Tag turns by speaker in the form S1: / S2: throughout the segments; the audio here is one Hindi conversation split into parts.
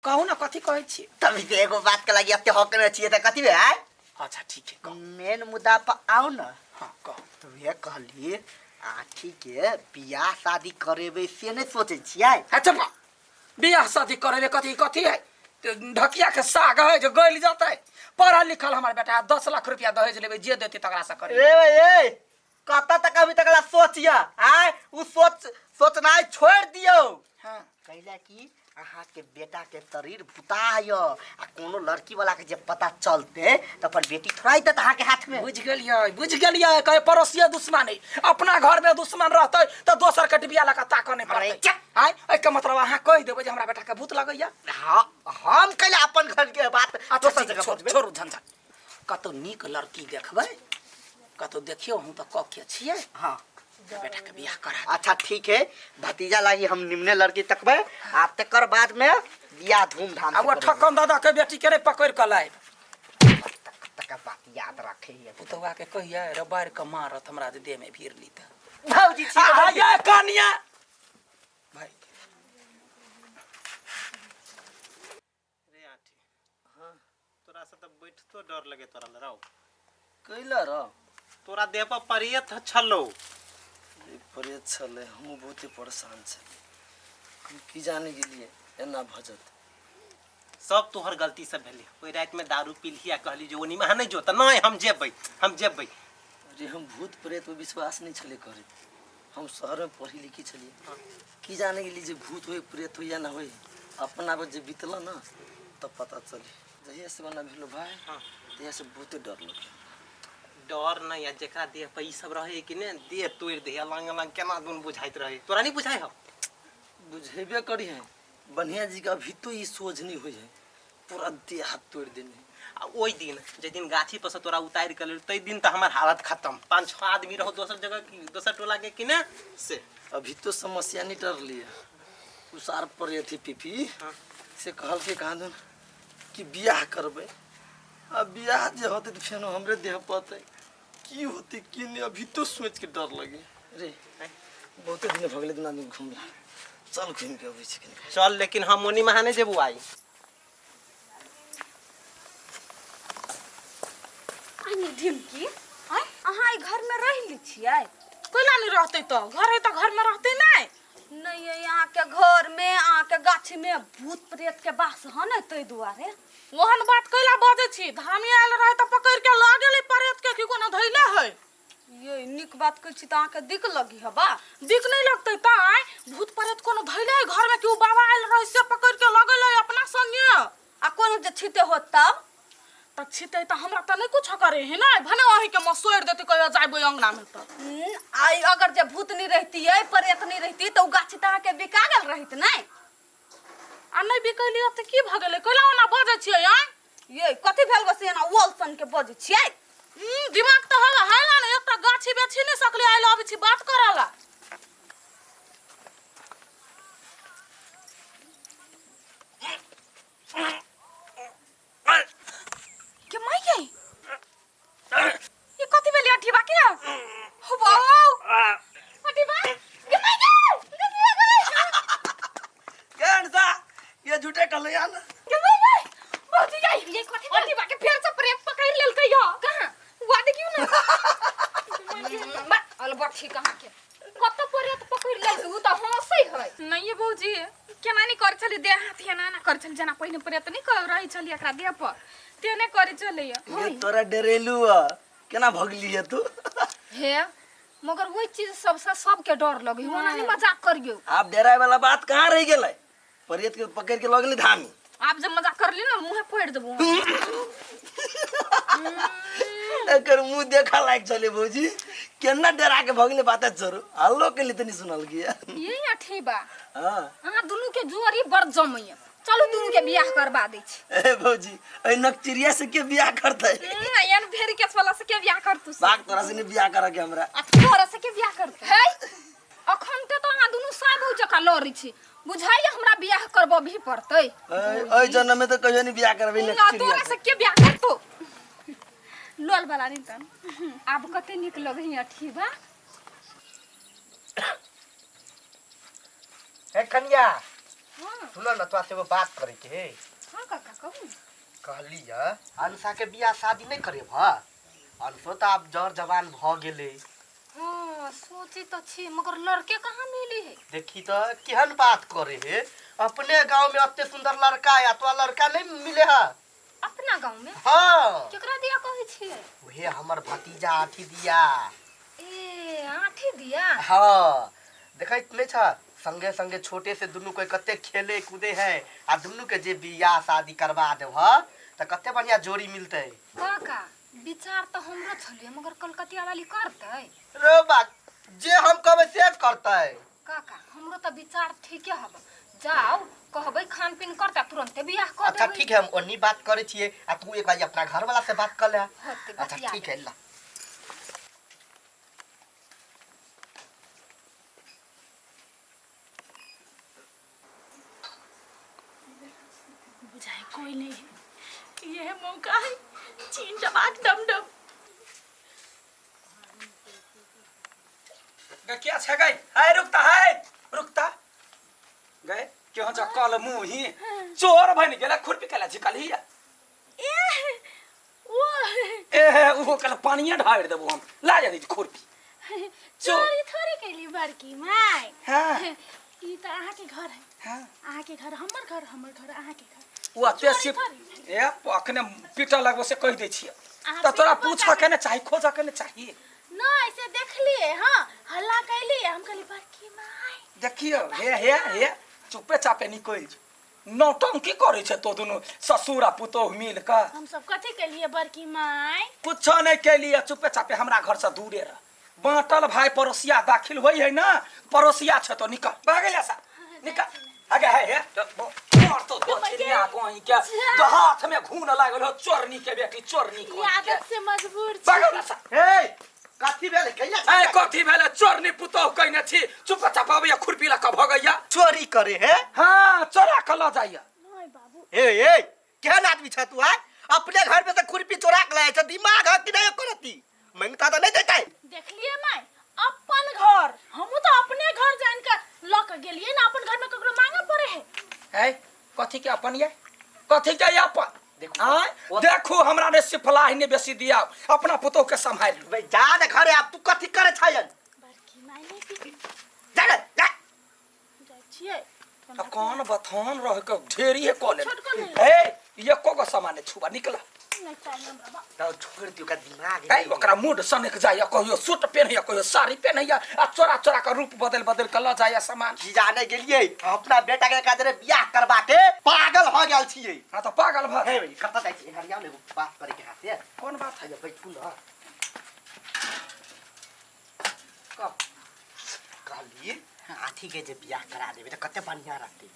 S1: कहू ना कथी कहै छी।
S2: तभी तो एगो बात के लगी अत्ते हक में छिए त कथी बे आय।
S1: अच्छा ठीक है कह।
S2: मेन मुद्दा पर आओ ना।
S1: हां कह।
S2: तो ये कहली आठी के बियाह शादी करेबे से नहीं सोचे छिए।
S1: अच्छा बियाह शादी करेबे कथी कथी है ढकिया के साग है जो गइल जाता है। पढ़ा लिखल हमार बेटा 10 लाख रुपया दहेज लेबे जे देती तकरा से करे।
S2: ए कत तक अभी तक सोचिया आय उ सोचना छोड़ दियो।
S1: हां
S2: कहला कि अहा के बेटा के शरीर भुताय आ कोनो लड़की वाला के जे पता चलते त पर बेटी थोड़ाई त अहा के हाथ में।
S1: बुझ गेलिए कहे पड़ोसिया दुश्मन है अपना घर में दुश्मन रहते तो दोसर के बियाह लगा ताक नहीं पड़ते। आय एके मतलब अहा कह देबे जे हमरा बेटा के भूत लगैया।
S2: हां हम कहले अपन घर के बात दोसर जगह
S1: छोड़ू झंझट। कतो नीक लड़की देखबै कतो देखियो हम त क के छिए।
S2: हां
S1: बेटा के बियाह करा।
S2: अच्छा ठीक है भतीजा लागी हम निम्ने लड़की तकबे आ तकर बाद में बियाह धूमधाम से।
S1: अब ठक्कन दादा के बेटी के रे पकड़ के लाए
S2: तक बात याद रखे है
S1: पुतवा के कहिया रे बाहर के मारत हमरा देह में भीड़ ली त
S2: भौजी छी
S1: आया कनिया भाई
S3: रे आठी। हां तोरा से त बैठ तो डर लगे तोरा लराव
S4: कैला र
S3: तोरा देह पर परियत छलो
S4: परियत छले हम बहुत परेशान छे हम की जाने के लिए एना भजत
S3: सब तोहर गलती से भेले। ओई रात में दारू पीलिया कहली जो ओनी में नहीं जो त नहीं हम जेबै
S4: अरे हम भूत प्रेत पे विश्वास नहीं छले करे। हम शहर में पढ़ी लिखी छलिए की जाने के लिए जे भूत होए प्रेत हो या ना होए अपना पर जे बीतला ना तब पता चली जहिया से बना भेलो भाई। तहिया से बहुत डर लगे।
S3: डर नहीं या जेकरा देह पे ई सब रहे कि ने देह तोड़ दे लंग लंग केना दुन बुझाइत रहे तोरा नहीं बुझाई हो।
S4: बुझेबे करी है बनिया जी का भी तो ये सोच नहीं हुई है पूरा देह हाथ तोड़ देने।
S3: आ ओई दिन जे दिन गाछी पर से तोरा उतार के ले तई दिन त हमर हालत खत्म। 5-6 आदमी रहो दोसर जगह की दोसर टोला के कि ने से
S4: अभी तो समस्या नहीं टल लिया उसार पर ये थी पीपी से कहल के कहां कि बियाह करबे। अब बियाह जे होते तो फेनो हमरे देह पते की होती कि नहीं अभी तो सोच के डर लगे। अरे बहुत दिन भगले दिन आदमी घूमला चल घूम के अबै छी
S3: चल लेकिन हम ओनी महाने जेबू आई।
S5: आनी ढिमकी आय अहाँ ई घर में रह ली छियै कोला नहीं रहते तो घर है तो घर में रहते नहीं है यहाँ के घर में आ के गाछी में भूत प्रेत के बास है न तै दुआरे ओहन बात कैला बजे छी धामी आयल रहे त पकड़ के ला गेली प्रेत के की कोनो धइले है। ये निक बात कह छी त आके दिक लगी हबा दिक नहीं लगते त आय भूत प्रेत कोनो धइले घर में क्यों बाबा आयल रहे से पकड़ के लगले अपना संगे आ कोनो जे छिते होत तब छिते त हमरा त नहीं कुछ करे है ना भने वही के मसोड़ देते कह जाइबो अंगना में त आई अगर जे भूत नहीं रहती है प्रेत नहीं रहती तो गाछी त के बिका गेल रहित नहीं आ नहीं बिकलिए त की भ गेले कला ओना बजे छियै ये कथि भेल बसे ना वोलसन के बजे छियै दिमाग त हवा हैला ने एकटा गाछी बेची नहीं सकले आइलो अभी छी बात कराला के माई के ये कथि भेल अठी बाकी हो वाओ अठी बा के माई
S4: ये झूठे कल यार
S5: के माई बहुत जाई ये कथि अठी बाकी फिर से प्रेम पकड़ लेल कहियो कहां वादे क्यों ना बा अल बठी कहां के कत प्रेत पकड़ लेल उ त हंसै है नहीं भौजी केना नहीं कर चली देह हाथ हेना ना कर चली जना पहिने प्रेत नहीं कर रही चली एकरा देह पर तेने करे चले
S4: ये तोरा डरेलू केना भगली है तू
S5: हे मगर वही चीज सबके डर लगे ओना नहीं मजाक करियो
S4: आप डराए वाला बात कहां रह गेलै प्रेत के पकड़ के लगली धामी
S5: आप जब मजाक कर ली ना मुंह फोड़ देबो
S4: एकर मुंह देखा लायक चले भौजी केना डरा के भगले बात छोरो हल्लो के लिए तनी सुनल गया
S5: ये अठी बा
S4: हां
S5: हां दुनु के जुआरी बड़ जमैया चलो दुनु के बियाह करवा दे छी
S4: ए भौजी ए नकचिरिया से के बियाह करतै
S5: यान भेरी केस वाला से के बियाह करतु
S4: बाग तोरा से ने बियाह करा के हमरा
S5: आ तोरा से के बियाह करतु है अखन ते तो हां दुनु साबू जका लड़ी छी बुझाई हमरा बियाह करबो भी पड़तै
S4: ए जन्म में तो कहियो नहीं बियाह करबे नकचिरिया
S5: तोरा से के बियाह करतु लोल वाला नहीं तन अब कते निक लगई अठी बा
S2: हे कन्या
S5: हाँ
S2: सुनो न तोरा से एगो बात करे के है।
S5: हाँ काका कहू।
S2: कहली अंसा के बियाह शादी नहीं करे भा। अंसो तो अब जर जवान भ गेले।
S5: हाँ सोची तो छी मगर लड़के कहाँ मिली है।
S2: देखी तो केहन बात करे है। अपने गांव में अत्ते सुंदर लड़का है तो लड़का नहीं मिले है।
S5: अपना गांव में
S2: हाँ
S5: केकरा दिया कहै छियै।
S2: वही हमर भतीजा आठी दिया।
S5: ए आठी दिया।
S2: हाँ देखैत नहीं छ संगे संगे छोटे से दुनू कोई कते खेले कूदे है आ दुनू के जे बियाह शादी करवा देव त कते बढ़िया जोड़ी मिलते।
S5: काका विचार तो हमरो छले मगर कलकतिया वाली करतै।
S2: रे बात जे हम कहबे से करते।
S5: काका हमरो तो विचार ठीके हब। जाओ कहबै खान पीन करता तुरंते बियाह कर
S2: अच्छा
S5: देबै।
S2: ठीक है हम ओनी बात करे छिए आ तू एक बार अपना घर वाला से बात कर ले।
S5: होते
S2: अच्छा
S5: बतिया
S2: ठीक है ला।
S6: बुझाए कोई नहीं है। ये है मौका है। चीन चबाक डम डम।
S1: क्या छे गई है रुकता गए क्यों जा कल मुही चोर बन गेला खुरपी केला झिकली है।
S6: वो
S1: ए वो कल पानिया ढार देबो हम ला जा दी खुरपी।
S6: चोरी थोड़ी कैली बड़की माय।
S1: हां
S6: ई त आहा के घर है।
S1: हां
S6: आहा के घर हमर घर आहा के घर।
S1: वो अते से ए अखने पीटा लगबो से कह दे छिए
S6: अहाँ
S1: त तोरा
S6: पीटबो
S1: पूछा के ने चाहि खोजा के ने चाहिए।
S6: ना ऐसे देख लिए हां हल्ला कैली हम कहली बड़की माय।
S1: देखियो हे चुपे चापे निकल नौटंकी करे छे तो दोनों ससुर आ पुतोह मिल के।
S6: हम सब कथि के लिए बड़की माय।
S1: कुछ नहीं के लिए चुपे चापे हमरा घर से दूरे रह। बाटल भाई पड़ोसिया दाखिल होई है ना पड़ोसिया छ तो निकल भागे सा निकल आगे है और तो दो चिड़िया कोई के तो हाथ में घून लागल हो चोरनी के बेटी चोरनी को
S6: आदत से मजबूर छी।
S1: भागे सा
S2: ए कथि भेले कैला
S1: ए कथि भेले चोरनी पुतोह कहने छी चुप चाप आबे खुरपी ला के भगैया
S2: चोरी करे है।
S1: हां चोरा के ल जाइया।
S6: नहीं बाबू
S2: ए केहन आदमी छ तू है। अपने घर में से खुरपी चोरा के लाए छ दिमाग है कि नहीं करती मंगता तो नहीं देता।
S6: देख लिए माय अपन घर हमू तो अपने घर जान के लक गेलिए ना अपन घर में ककरो मांगे पड़े है।
S1: कथि के अपन ये कथि के ये अपन
S2: देखो
S1: देखो हमरा ने सिफला ही ने बेसी दिया अपना पुतोह के संभाल
S2: भाई जा दे घरे आप तू कथि करे छयन।
S6: बड़की माय नहीं पी
S2: जा जा
S6: जाय छिए।
S1: कौन बथान रह के ढेरी है कॉलेज
S6: छोटको नहीं
S1: ये को सामान छुआ निकला
S6: नहीं चाहिए बाबा।
S2: तो छोड़ दियो का दिमाग
S1: है ओकरा मूड सनक जाय कहियो सूट पहनैया कहियो साड़ी पहनैया आ चोरा चोरा के रूप बदल बदल के ल जाय सामान
S2: की जाने गेलिए अपना बेटा के कादरे बियाह करवा के पागल हो गेल छिए।
S1: हां तो पागल भ
S2: हे भाई कत जाय छी हरिया में बात करे के हाथ है।
S1: कौन बात है
S2: बैठू ना कहली आठी के जे बियाह करा देबे त कते बढ़िया रहते।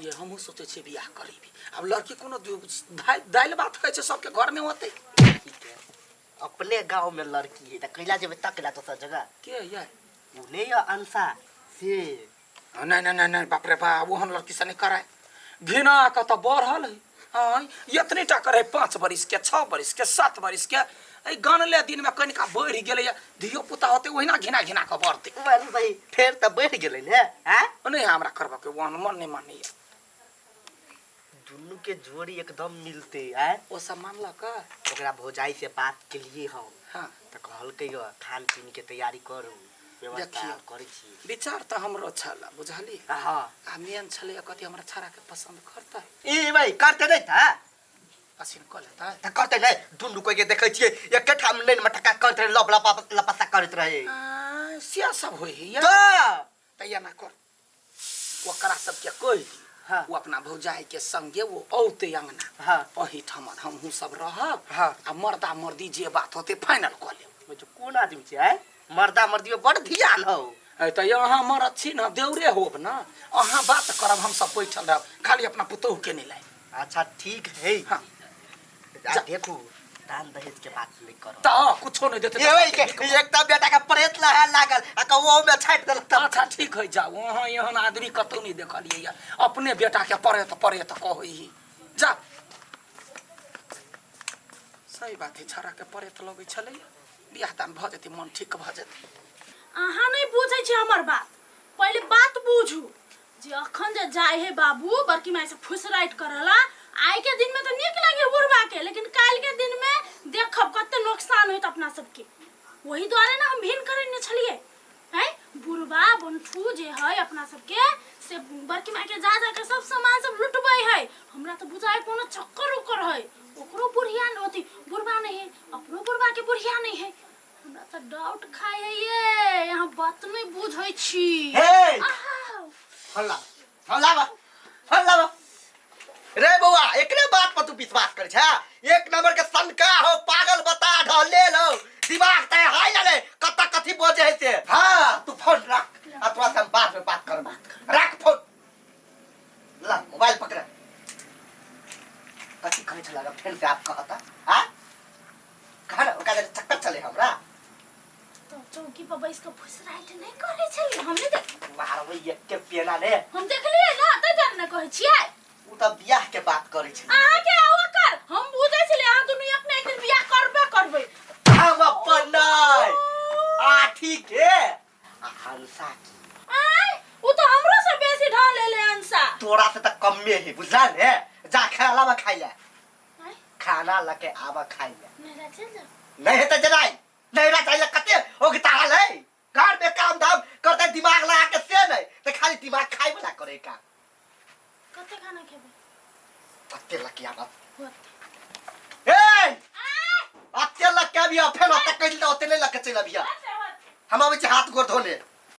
S1: ये हमहू सोचे छे बियाह करीबी अब लड़की कोनो दाइल बात कहै छे सबके घर में होते।
S2: ठीक है अपने गांव में लड़की है त कैला जेबे तकला दोसर जगह
S1: के ये
S2: उने या अंसा से
S1: नहीं बाप रे बाप वो हम लड़की से नहीं कराए घिना का तो बढ़ल है। हाँ इतनी टा करे 5 बरिस के 6 बरिस के 7 बरिस के गनले दिन में कनिका बढ़ गेले धियो पुता होते वहिना घिना घिना के बढ़ते।
S2: वाली भाई फेर त बढ़ गेलै ने हैं
S1: नहीं हमरा करबा के वन मन नहीं मानी
S2: दुनू के जोड़ी एकदम मिलते हैं।
S1: ओ सब मामला का
S2: ओकरा भौजाई से बात के लिए हम
S1: हां
S2: त कहलकै खान पीन के तैयारी करू व्यवस्था
S1: देखियो।
S2: करै छी।
S1: विचार तो हमरो छला बुझली
S2: हां
S1: आ मेन छले कति हमरा छारा के पसंद करता
S2: ई भाई करते नहीं था
S1: पसीन को लेता है
S2: त करते नहीं दुनू कोई के देखै छियै एके ठाम नहीं मटका करते लपसा करत रहे
S1: सिया सब होई है
S2: तो
S1: तैया ना कर ओकरा सब के कोई
S2: हां
S1: वो अपना भौजाई के संगे वो औते अंगना
S2: हां
S1: ओही ठमन हमहू सब रहब
S2: हां
S1: आ मर्दा मर्दी जे बात होते फाइनल कर ले
S2: जो कोन आदमी छै मर्दा मर्दी में बड़ ध्यान हो
S1: त यहाँ मरद छी ना देवरे होब ना अहाँ बात करब हम सब बैठल रहब खाली अपना पुतोह के नहीं लाए।
S2: अच्छा ठीक है
S1: हां
S2: देखू दान दहेज के बात नहीं करो
S1: त कुछो नहीं देते
S2: ये भाई के एकटा बेटा के प्रेत लहा लागल आ कहो में छाट देलक तब
S1: अच्छा ठीक है जाओ वहाँ यहाँ आदमी कतौ नहीं देखलिए अपने बेटा के परे तो कही जा सही बात है छाड़ा के परे तो लगे छले बियाह दान भ जते मन ठीक भ जते।
S6: अहाँ नहीं बुझे छी हमर बात पहले बात बुझू जे अखन जे जाए है बाबू बड़की माई से फुस राइट करला आई के दिन में तो निक लगे बुढ़वा के, लेकिन काल के दिन में देखब कते नुकसान होत अपना सबके। वही द्वारे ना हम भिन करे न छलिए हैं। बुढ़वा बंठू जे है अपना सबके से बड़की माई के जा के सब सामान सब लुटबै है। हमरा तो बुझाए कोनो चक्कर उकर है, ओकरो बुढ़िया न होती, बुढ़वा नहीं है, अपनो बुढ़वा के बुढ़िया नहीं है। हमरा तो डाउट खाए है ये, यहाँ बात नहीं बुझै छी।
S2: हे
S6: आहा,
S2: हल्ला हल्ला हल्ला रे बउआ, एकरे बात पर तू विश्वास कर छा? एक नंबर के सनका हो, पागल बता ढले लो, दिमाग तय हाय ले कत्ता कथी बोझे है से। हां तू फोन रख, अथवा से हम बाद में बात करब। रख फोन, ला मोबाइल पकड़। कथी कहे छला फिर से आप कहता? हां कहा ना ओका चक्कर चले हमरा
S6: तो चौकी पर बैठ के फुस राइट नहीं करे छली। हमने देख
S2: मारबै एक के पेना ने
S6: हम देखलिए ना त जान कहै छियै
S2: उ त बियाह के बात करे छै।
S6: अहाँ के आवा कर, हम बुझै छलिए अहाँ दुनू एक ना एक दिन बियाह करबे करबै।
S2: हम अपन नहीं आ ठीक है हंसा की
S6: आय उ तो हमरो से बेसी ढाल ले अंसा।
S2: तोरा से त कम्मे है बुझला ने। जा खाना में खाई ले,
S6: आय
S2: खाना लके आवा खाई ले।
S6: मेरा चल जा
S2: नहीं है तो जराई नहीं रहा चाहिए कते होगी ताल है। घर में काम धाम करते दिमाग लगा के से नहीं तो खाली दिमाग खाई वाला करे का।
S6: कते खाना खेबे
S2: कते लके आवा
S6: होत
S2: ए
S6: आय
S2: अते लके भी फेन अते कइल तो अते ले लके चल अभिया।
S6: ऐसे होत
S2: हम आवे हाथ गोड़ धोने।